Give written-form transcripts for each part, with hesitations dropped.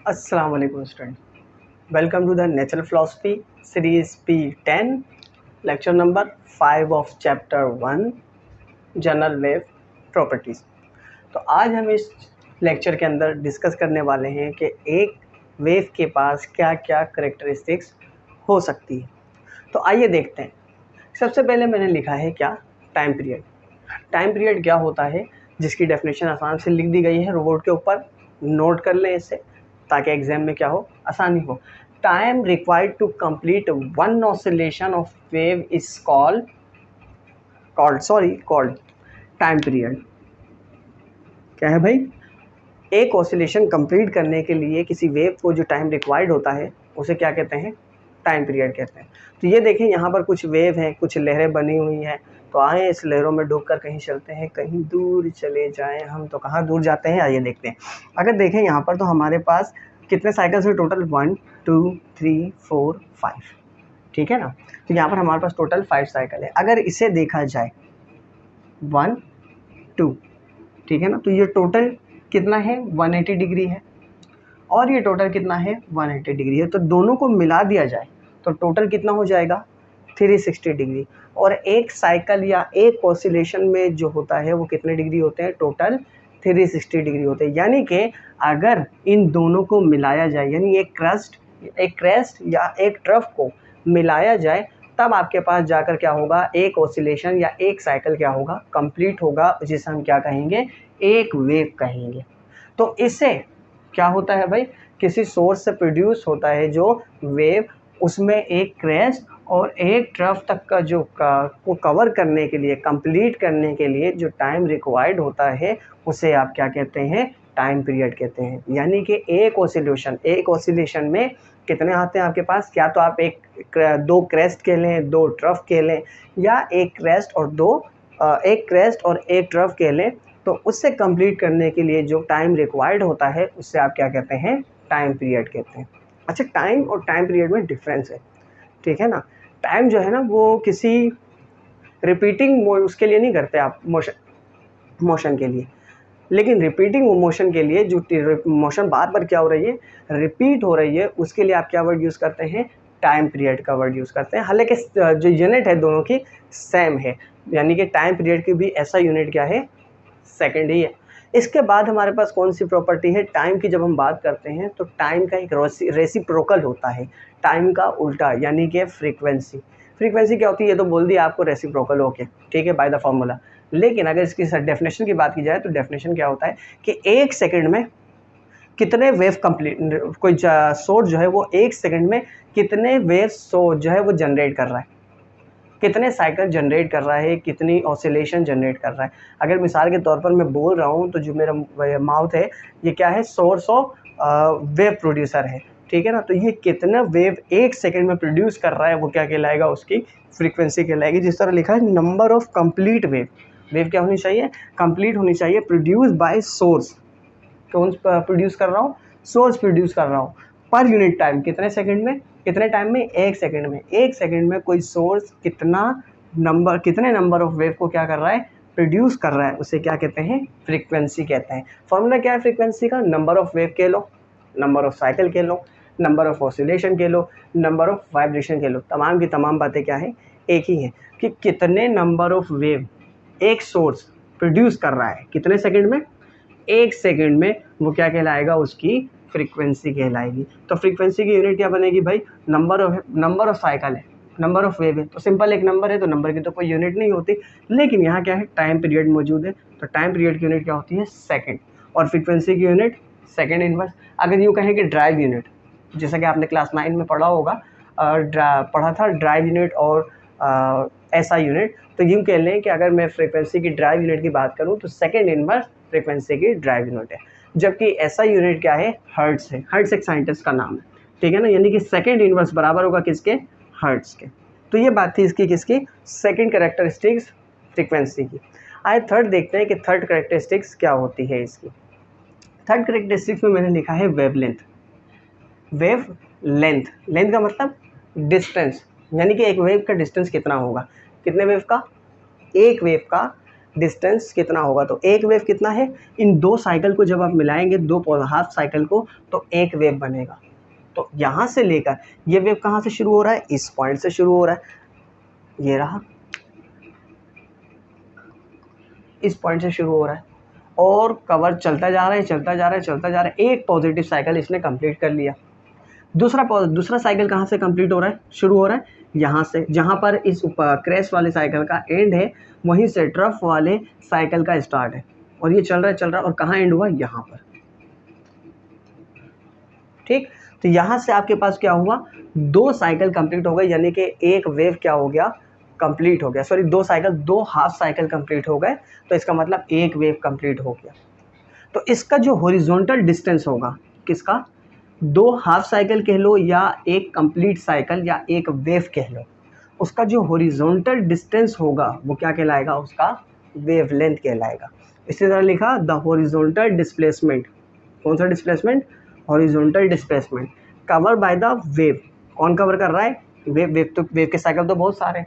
अस्सलाम वालेकुम student, welcome to the natural philosophy series P10 lecture number 5 of chapter 1 general wave properties. तो आज हम इस लेक्चर के अंदर डिस्कस करने वाले हैं कि एक वेव के पास क्या क्या करेक्टरिस्टिक्स हो सकती है। तो आइए देखते हैं। सबसे पहले मैंने लिखा है क्या, टाइम पीरियड। टाइम पीरियड क्या होता है, जिसकी डेफिनेशन आसान से लिख दी गई है रोबोट के ऊपर, नोट कर लें इसे ताकि एग्जाम में क्या हो, आसानी हो। Time required to complete one oscillation of wave is called time period. क्या है भाई, एक ऑसिलेशन कंप्लीट करने के लिए किसी वेव को जो टाइम रिक्वायर्ड होता है उसे क्या कहते हैं, टाइम पीरियड कहते हैं। तो ये देखें, यहाँ पर कुछ वेव हैं, कुछ लहरें बनी हुई हैं। तो आए इस लहरों में डूबकर कहीं चलते हैं, कहीं दूर चले जाएं हम। तो कहाँ दूर जाते हैं, आइए देखते हैं। अगर देखें यहाँ पर तो हमारे पास कितने साइकिल्स हैं टोटल, 1 2 3 4 5, ठीक है ना। तो यहाँ पर हमारे पास टोटल 5 साइकिल है। अगर इसे देखा जाए 1 2, ठीक है ना, तो ये टोटल कितना है, 180 डिग्री है, और ये टोटल कितना है, 180 डिग्री है। तो दोनों को मिला दिया जाए तो टोटल कितना हो जाएगा, 360 डिग्री। और एक साइकिल या एक ऑसिलेशन में जो होता है वो कितने डिग्री होते हैं, टोटल 360 डिग्री होते हैं। यानी कि अगर इन दोनों को मिलाया जाए, यानी एक क्रेस्ट या एक ट्रफ को मिलाया जाए, तब आपके पास जाकर क्या होगा, एक ऑसिलेशन या एक साइकिल क्या होगा, कंप्लीट होगा, जिसे हम क्या कहेंगे, एक वेव कहेंगे। तो इससे क्या होता है भाई, किसी सोर्स से प्रोड्यूस होता है जो वेव, उसमें एक क्रेस्ट और एक ट्रफ तक का जो को कवर करने के लिए, कंप्लीट करने के लिए जो टाइम रिक्वायर्ड होता है, उसे आप क्या कहते हैं, टाइम पीरियड कहते हैं। यानी कि एक ऑसिलेशन में कितने आते हैं आपके पास, क्या तो आप दो क्रेस्ट के लें, दो ट्रफ के लें, या एक क्रेस्ट और एक ट्रफ के लें। तो उससे कंप्लीट करने के लिए जो टाइम रिक्वायर्ड होता है उससे आप क्या कहते हैं, टाइम पीरियड कहते हैं। अच्छा, टाइम और टाइम पीरियड में डिफरेंस है, ठीक है ना। टाइम जो है ना वो किसी रिपीटिंग उसके लिए नहीं करते आप, मोशन के लिए। लेकिन रिपीटिंग मोशन के लिए जो मोशन बार बार क्या हो रही है, रिपीट हो रही है, उसके लिए आप क्या वर्ड यूज़ करते हैं, टाइम पीरियड का वर्ड यूज़ करते हैं। हालांकि जो यूनिट है दोनों की सेम है, यानी कि टाइम पीरियड की भी ऐसा यूनिट क्या है, सेकेंड ही है। इसके बाद हमारे पास कौन सी प्रॉपर्टी है, टाइम की जब हम बात करते हैं तो टाइम का एक रेसिप्रोकल होता है, टाइम का उल्टा, यानी कि फ्रीक्वेंसी क्या होती है, ये तो बोल दिया आपको, रेसिप्रोकल ओके, ठीक है, बाय द फॉर्मूला। लेकिन अगर इसकी डेफिनेशन की बात की जाए तो डेफिनेशन क्या होता है कि एक सेकंड में कितने वेव कोई सोर्स जो है वो एक सेकंड में कितने वेव जो है वो जनरेट कर रहा है, कितने साइकिल जनरेट कर रहा है, कितनी ऑसिलेशन जनरेट कर रहा है। अगर मिसाल के तौर पर मैं बोल रहा हूँ तो जो मेरा माउथ है ये क्या है, सोर्स ऑफ वेव प्रोड्यूसर है, ठीक है ना। तो ये कितना वेव एक सेकंड में प्रोड्यूस कर रहा है वो क्या कहलाएगा, उसकी फ्रीक्वेंसी कहलाएगी। जिस तरह लिखा है नंबर ऑफ कंप्लीट वेव क्या होनी चाहिए, कंप्लीट होनी चाहिए, प्रोड्यूस बाय सोर्स। कौन प्रोड्यूस कर रहा हूँ, सोर्स प्रोड्यूस कर रहा हूँ, पर यूनिट टाइम, कितने सेकंड में, कितने टाइम में, एक सेकंड में कोई सोर्स कितने नंबर ऑफ वेव को क्या कर रहा है, प्रोड्यूस कर रहा है, उसे क्या कहते हैं, फ्रीक्वेंसी कहते हैं। फॉर्मूला क्या है फ्रीक्वेंसी का, नंबर ऑफ वेव कह लो, नंबर ऑफ साइकिल कह लो, नंबर ऑफ ऑसिलेशन कह लो, नंबर ऑफ वाइब्रेशन कह लो, तमाम की तमाम बातें क्या है, एक ही है कि कितने नंबर ऑफ वेव एक सोर्स प्रोड्यूस कर रहा है, कितने सेकंड में, एक सेकंड में, वो क्या कहलाएगा, उसकी फ्रीक्वेंसी कहलाएगी। तो फ्रीक्वेंसी की यूनिट क्या बनेगी भाई, नंबर ऑफ साइकिल है, नंबर ऑफ वेव है, तो सिंपल एक नंबर है तो नंबर की तो कोई यूनिट नहीं होती। लेकिन यहाँ क्या है, टाइम पीरियड मौजूद है, तो टाइम पीरियड की यूनिट क्या होती है, सेकंड, और फ्रीक्वेंसी की यूनिट सेकंड इनवर्स। अगर यूँ कहें कि ड्राइव यूनिट, जैसा कि आपने क्लास 9 में पढ़ा होगा, पढ़ा था ड्राइव यूनिट और SI यूनिट, तो यूँ कह लें कि अगर मैं फ्रीक्वेंसी की ड्राइव यूनिट की बात करूँ तो सेकंड इनवर्स फ्रीक्वेंसी की ड्राइव यूनिट है। जबकि SI यूनिट क्या है, हर्ट्स है, हर्ट्स एक साइंटिस्ट का नाम है, ठीक है ना। यानी कि सेकंड इनवर्स बराबर होगा किसके, हर्ट्स के। तो ये बात थी इसकी किसकी, सेकंड कैरेक्टरिस्टिक्स फ्रीक्वेंसी की। आइए थर्ड देखते हैं कि थर्ड कैरेक्टरिस्टिक्स क्या होती है इसकी। थर्ड कैरेक्टरिस्टिक्स में मैंने लिखा है वेव लेंथ का मतलब डिस्टेंस, यानी कि एक वेव का डिस्टेंस कितना होगा, कितने वेव का, एक वेव का डिस्टेंस कितना होगा, तो एक वेव कितना है, इन दो साइकिल को जब आप मिलाएंगे, दो हाफ साइकिल को, तो एक वेव बनेगा। तो यहाँ से लेकर ये वेव कहाँ से शुरू हो रहा है, इस पॉइंट से शुरू हो रहा है, ये रहा, इस पॉइंट से शुरू हो रहा है और कवर चलता जा रहा है, चलता जा रहा है, चलता जा रहा है। एक पॉजिटिव साइकिल इसने कंप्लीट कर लिया। दूसरा साइकिल कहाँ से कंप्लीट हो रहा है, शुरू हो रहा है यहाँ से, जहाँ पर इस क्रैश वाले साइकिल का एंड है, वहीं से ट्रफ वाले साइकिल का स्टार्ट है, और ये चल रहा है और कहाँ एंड हुआ, यहाँ पर। ठीक, तो यहाँ से आपके पास क्या हुआ, दो साइकिल कंप्लीट हो गए, यानी कि एक वेव क्या हो गया, कंप्लीट हो गया। सॉरी, दो हाफ साइकिल कंप्लीट हो गए, तो इसका मतलब एक वेव कंप्लीट हो गया। तो इसका जो हॉरिजॉन्टल डिस्टेंस होगा, किसका, दो हाफ साइकिल कह लो या एक कंप्लीट साइकिल या एक वेव कह लो, उसका जो हॉरिजॉन्टल डिस्टेंस होगा वो क्या कहलाएगा, उसका वेवलेंथ कहलाएगा। इसी तरह लिखा द हॉरिजॉन्टल डिस्प्लेसमेंट, कौन सा displacement, horizontal displacement cover by the wave. कौन कवर कर रहा है, वेव के साइकिल तो बहुत सारे,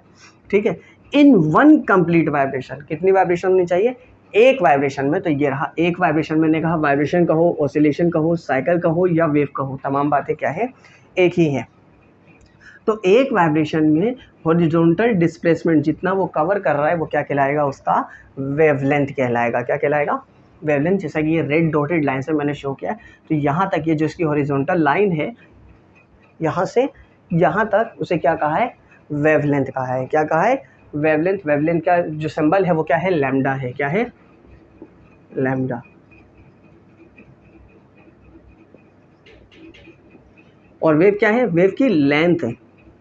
ठीक है, इन वन कंप्लीट वाइब्रेशन। कितनी वाइब्रेशन होनी चाहिए, एक वाइब्रेशन में। तो ये रहा एक वाइब्रेशन, मैंने कहा वाइब्रेशन कहो, ऑसिलेशन कहो, साइकिल कहो या वेव कहो, तमाम बातें क्या है, एक ही है। तो एक वाइब्रेशन में हॉरिजॉन्टल डिस्प्लेसमेंट जितना वो कवर कर रहा है वो क्या कहलाएगा, उसका वेवलेंथ कहलाएगा। क्या कहलाएगा, वेवलेंथ। जैसा कि ये रेड डॉटेड लाइन से मैंने शो किया, तो यहाँ तक ये जो इसकी हॉरिजॉन्टल लाइन है, यहाँ से यहाँ तक उसे क्या कहा है, वेवलेंथ कहा है। क्या कहा है, वेवलेंथ। वेवलेंथ का जो सिंबल है वो क्या है, लैम्डा है। क्या है, लैम्डा। और वेव क्या है, वेव की लेंथ है।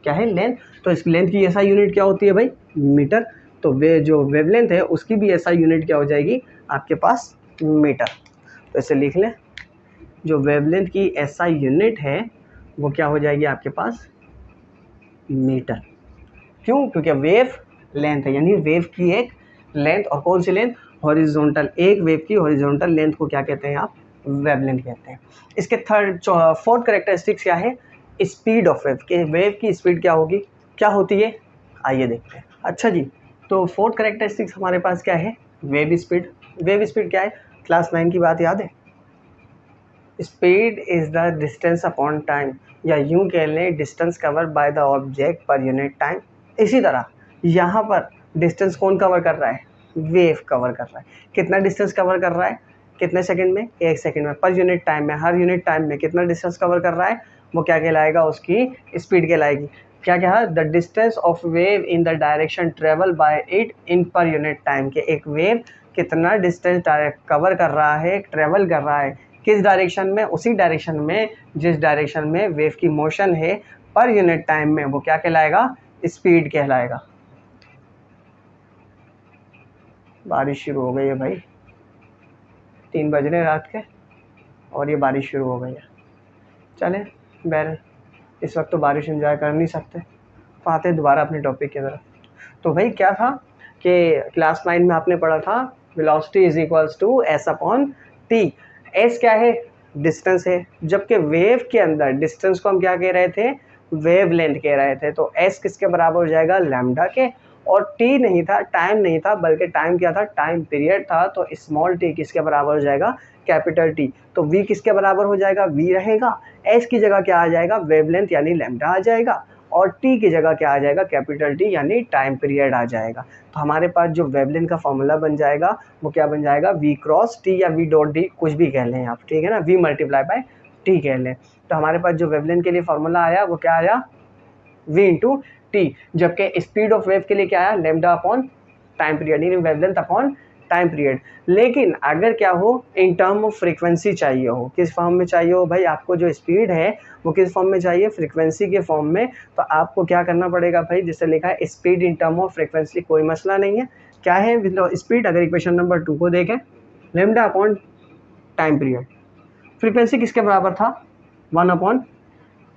क्या है, लेंथ। तो इस लेंथ की ऐसा यूनिट क्या होती है भाई, मीटर। तो वे जो वेवलेंथ है उसकी भी ऐसा यूनिट क्या हो जाएगी आपके पास, मीटर। तो इसे लिख लें, जो वेवलेंथ की ऐसा यूनिट है वो क्या हो जाएगी आपके पास, मीटर। क्यों, क्योंकि वेव लेंथ है, यानी वेव की एक लेंथ। और कौन सी लेंथ, हॉरिजॉन्टल। एक वेव की हॉरिजॉन्टल लेंथ को क्या कहते हैं आप, वेवलेंथ कहते हैं। इसके फोर्थ कैरेक्टरिस्टिक्स क्या है, स्पीड ऑफ वेव। के वेव की स्पीड क्या होगी, क्या होती है, आइए देखते हैं। अच्छा जी, तो फोर्थ कैरेक्टरिस्टिक्स हमारे पास क्या है, वेव स्पीड। वेव स्पीड क्या है, क्लास 9 की बात याद है, speed is the distance upon time, या यूं कह लें distance cover by the object per unit time. इसी तरह यहाँ पर डिस्टेंस कौन कवर कर रहा है, वेव कवर कर रहा है। कितना डिस्टेंस कवर कर रहा है, कितने सेकंड में, एक सेकंड में। पर यूनिट टाइम में, हर यूनिट टाइम में कितना डिस्टेंस कवर कर रहा है, वो क्या कहलाएगा, उसकी स्पीड कहलाएगी। क्या क्या, the distance of wave in the direction travel by it in per unit time. के एक वेव कितना डिस्टेंस कवर कर रहा है, ट्रेवल कर रहा है, किस डायरेक्शन में, उसी डायरेक्शन में जिस डायरेक्शन में वेव की मोशन है पर यूनिट टाइम में, वो क्या कहलाएगा, स्पीड कहलाएगा। बारिश शुरू हो गई है भाई, 3 बज रहे रात के और ये बारिश शुरू हो गई है। चले बहर, इस वक्त तो बारिश एंजॉय कर नहीं सकते, तो आते दोबारा अपने टॉपिक की तरफ। तो भाई क्या था कि क्लास 9 में आपने पढ़ा था velocity is equals to S upon T. S क्या है, डिस्टेंस है, जबकि वेव के अंदर डिस्टेंस को हम क्या कह रहे थे, वेव लेंथ कह रहे थे। तो एस किसके बराबर हो जाएगा, लैम्डा के। और टी नहीं था, टाइम नहीं था, बल्कि टाइम क्या था, टाइम पीरियड था। तो स्मॉल टी किसके बराबर हो जाएगा, कैपिटल टी। तो वी किसके बराबर हो जाएगा, वी रहेगा। एस की जगह क्या आ जाएगा, वेवलेंथ यानी लैम्डा आ जाएगा, और टी की जगह क्या आ जाएगा, कैपिटल टी यानी टाइम पीरियड आ जाएगा। तो हमारे पास जो वेवलेंथ का फॉर्मूला बन जाएगा वो क्या बन जाएगा, वी क्रॉस टी या वी डॉट डी, कुछ भी कह लें आप, ठीक है ना, वी मल्टीप्लाई बाय टी कह लें। तो हमारे पास जो वेवलेंथ के लिए फॉर्मूला आया वो क्या आया, v इंटू टी। जबकि स्पीड ऑफ वेव के लिए क्या आया, लैम्डा अपॉन टाइम पीरियड, यानी वेवलेंथ अपॉन टाइम पीरियड। लेकिन अगर क्या हो, इन टर्म ऑफ फ्रीक्वेंसी चाहिए हो, किस फॉर्म में चाहिए हो भाई, आपको जो स्पीड है वो किस फॉर्म में चाहिए, फ्रीक्वेंसी के फॉर्म में। तो आपको क्या करना पड़ेगा भाई, जिससे लिखा है speed in term of frequency, कोई मसला नहीं है। क्या है स्पीड, अगर इक्वेशन नंबर 2 को देखें, lambda upon time period. Frequency किसके बराबर था, 1 अपॉन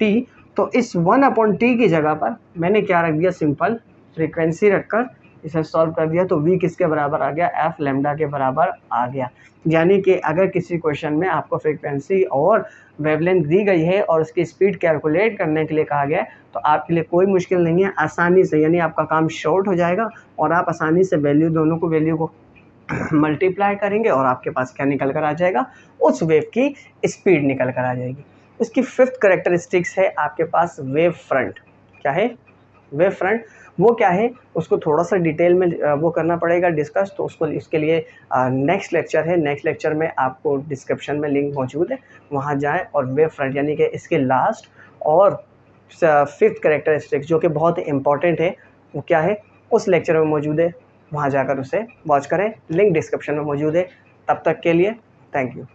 टी। तो इस 1 अपॉन टी की जगह पर मैंने क्या रख दिया, सिंपल फ्रीक्वेंसी रखकर इसे सॉल्व कर दिया। तो v किसके बराबर आ गया, एफ लैम्डा के बराबर आ गया। यानी कि अगर किसी क्वेश्चन में आपको फ्रीक्वेंसी और वेवलेंथ दी गई है और उसकी स्पीड कैलकुलेट करने के लिए कहा गया है, तो आपके लिए कोई मुश्किल नहीं है, आसानी से, यानी आपका काम शॉर्ट हो जाएगा और आप आसानी से दोनों को वैल्यू को मल्टीप्लाई करेंगे और आपके पास क्या निकल कर आ जाएगा, उस वेव की स्पीड निकल कर आ जाएगी। उसकी फिफ्थ करेक्टरिस्टिक्स है आपके पास वेव फ्रंट। क्या है? Wave front. वो क्या है उसको थोड़ा सा डिटेल में वो करना पड़ेगा डिस्कस, तो उसको इसके लिए नेक्स्ट लेक्चर है। नेक्स्ट लेक्चर में आपको डिस्क्रिप्शन में लिंक मौजूद है, वहाँ जाएँ और वेव फ्रंट यानी कि इसके लास्ट और फिफ्थ करेक्टरिस्टिक्स जो कि बहुत इंपॉर्टेंट है वो क्या है उस लेक्चर में मौजूद है, वहाँ जाकर उसे वॉच करें। लिंक डिस्क्रिप्शन में मौजूद है। तब तक के लिए थैंक यू।